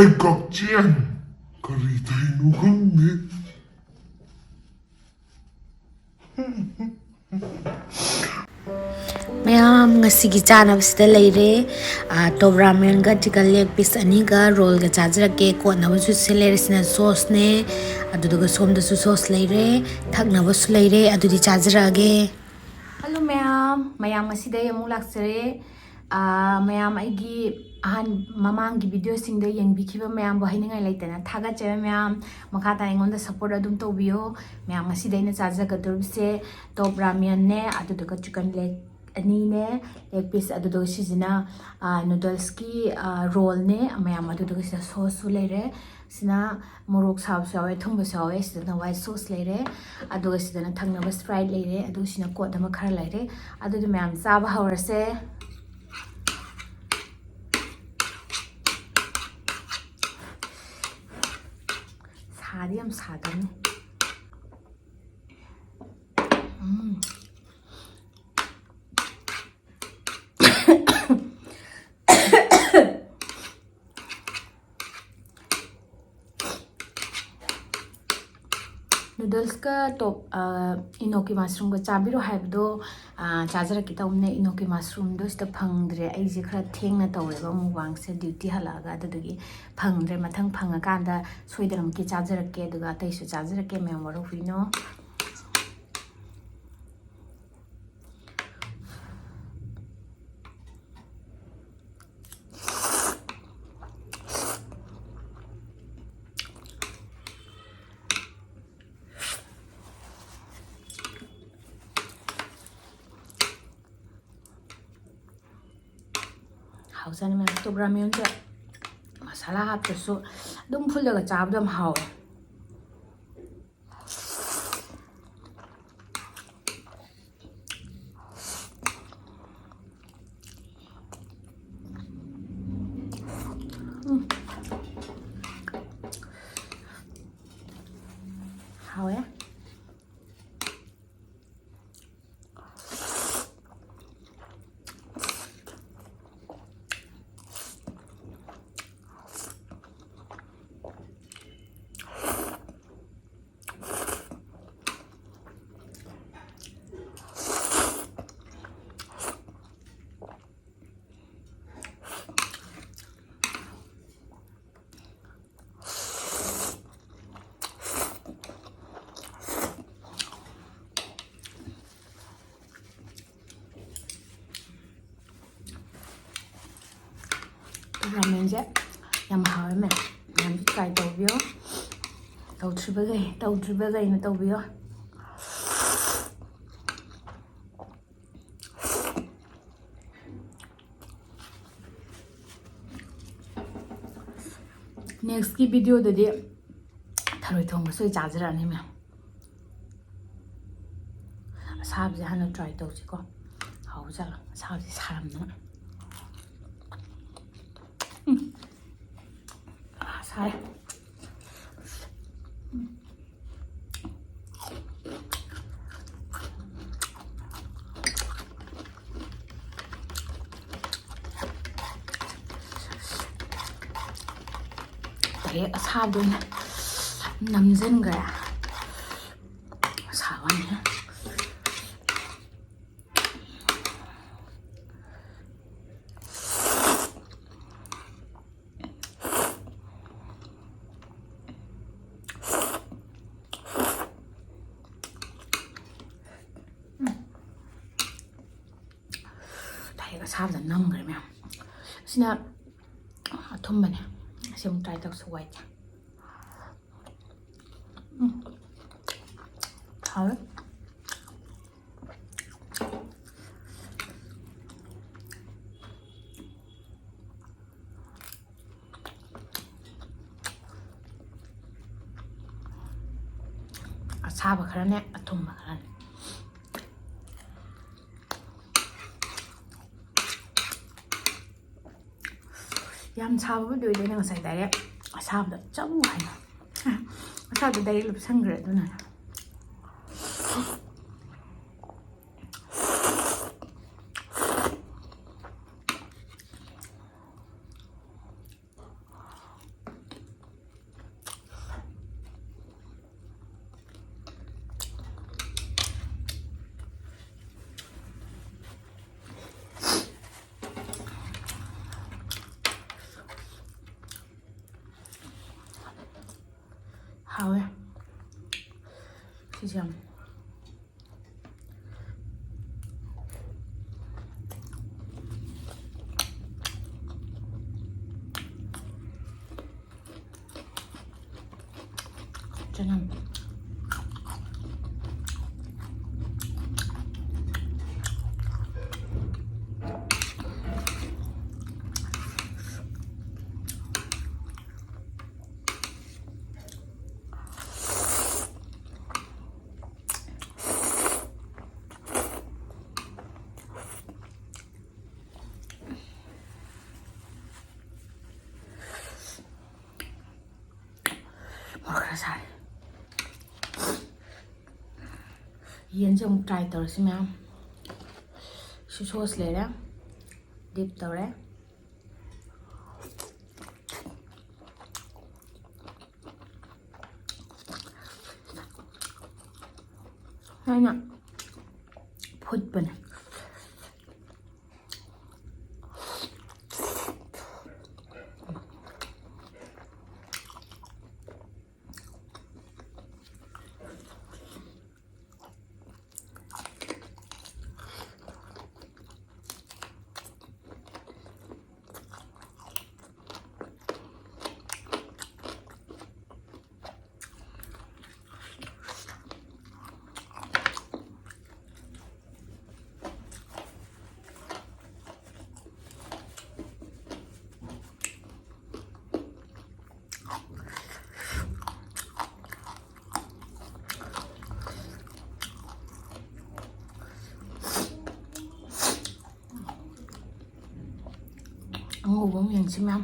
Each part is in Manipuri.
Kakchengga kari tainu khangde Mayam ngasigi chanabsida leire Topramen ga chicken leg piece ani ga roll ga chajrake ko nabasu selere sina sauce ne aduduga somdasu sauce leire thaknabasu leire adudi chajrage. Hello mayam ngasida yamu laksare mayam aigi ahan mamangi video singda yengbikhiba mayam bo hainengai leitana thaga chebe mayam makhata ingonda support adum tawbiyo mayam ngasida ina chajragadurse Topramen ne aduduga chicken leg ani ne leg piece aduduga sizina noodles ki roll ne mayam aduduga sida sauce leire sina morok saw saw thumba saw sida white sauce leire aduga sida na thangnaba sprite leire adu sina ko dama khar leire adudu mayam chaba hawrase sadi am sadani noodles ka top inoki mushroom ka chabiro haibdo chajara kita umne inoki mushroom do sta phangdre ai je khara thengna tawreba muwang se duty halaga adugi phangdre mathang phanga kanda soidaram ki chajara ke duga taisu chajara ke memoro huino 하우사는 막 Topramen 저 마살라 합쳐서 너무 풀려가 잡으면 하오. 하오야? Topramen je yam hawe me yam try tawbiyo tawtribagai na tawbiyo next ki video dadi tharoi thongba soi chajrani me sabje hana try tawji ko hawjala sabje saramna sai thế sao đây nằm dân gà sao anh nhé thấy sao là nông rồi mẹ xin thơm mà nè xem try tao xoay chả thôi 사바 그러네 아톰마 그러네 ꯌꯥꯝ ꯁꯥꯕꯕꯨꯗꯤ ꯑꯣꯏꯗꯦ ꯉꯁꯥꯏ ꯗꯥꯏꯔꯦꯛ ꯑꯁꯥꯕꯗ ꯆꯝ ꯍꯥꯏꯅ ꯑꯁꯥꯕꯗ ꯗꯥꯏꯔꯦꯛ ꯂꯨꯞꯁꯟꯈ꯭ꯔꯦ ꯑꯗꯨꯅ 시장 저는 뭐라 잘 Yến trong try tờ xem nào. Su sauce lấy đó. Dip tờ đấy. Hay nè. Phút bình. Ngủ bóng miếng xem nào.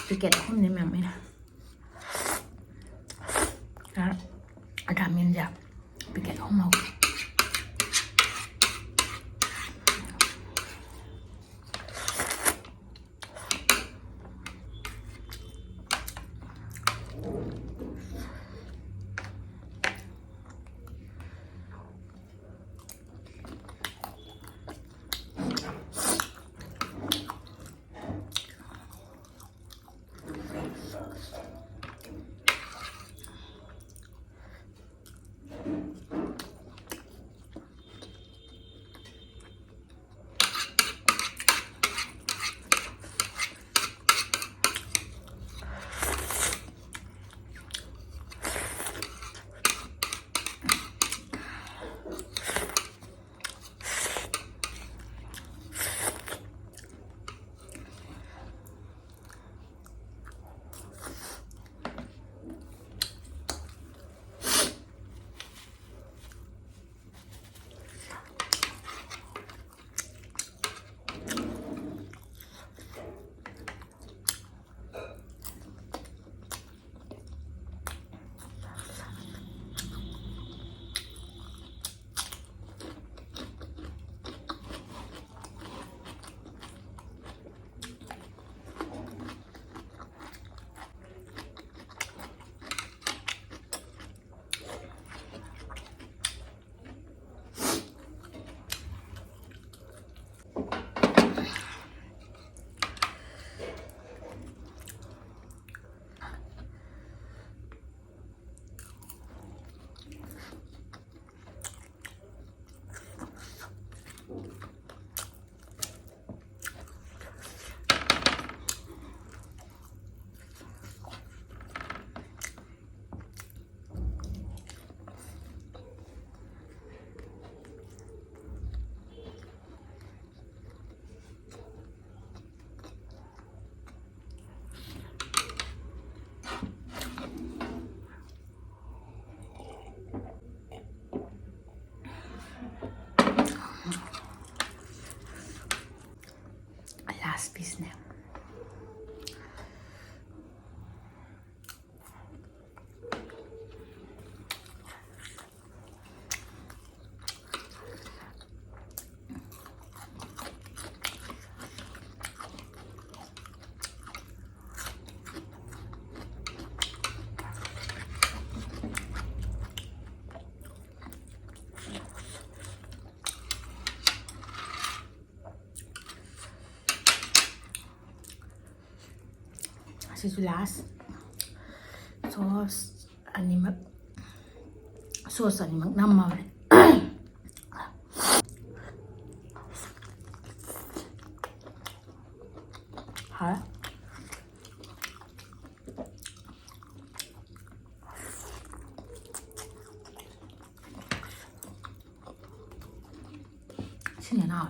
Tiket hôm nay mẹ đó ramen ra tiket hôm mau last piece now. This is last sauce animal nama ha sini na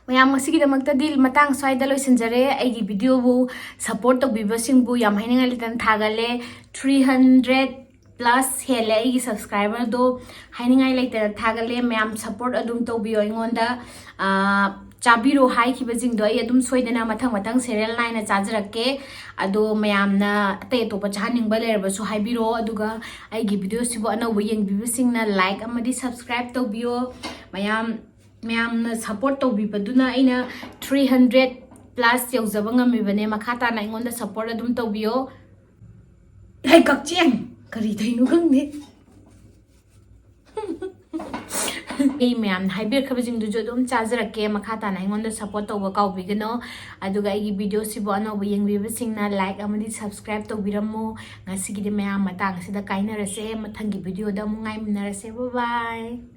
mayam ngasigidamakta dil matang swaida loisinjare aigi video bu support tawbibasing bu yam hainenga litan thagale 300 plus hele aigi subscriber do hainenga laitana thagale mayam support adum tawbiyo ingonda chabiro hai khibajing do ai adum soidana mathang serial line chajrake ado mayamna ate to pa chaning ba lerba su haibiro aduga aigi video sibo anaw yengbibasingna like amadi subscribe tawbiyo mayam support tawbibaduna aina 300 plus yawjaba ngamibane makhata na ingonda support adum tawbiyo hai kakcheng kari thainu gangde ei mayam haibir khabajing du jodum chajrake makhata na ingonda support tawba kawbigano aduga ai video sibo anaw yengbibasingna like amadi subscribe tawbiramu ngasigi de mayam matang sida kainarase mathangi video da mungai minarase bye bye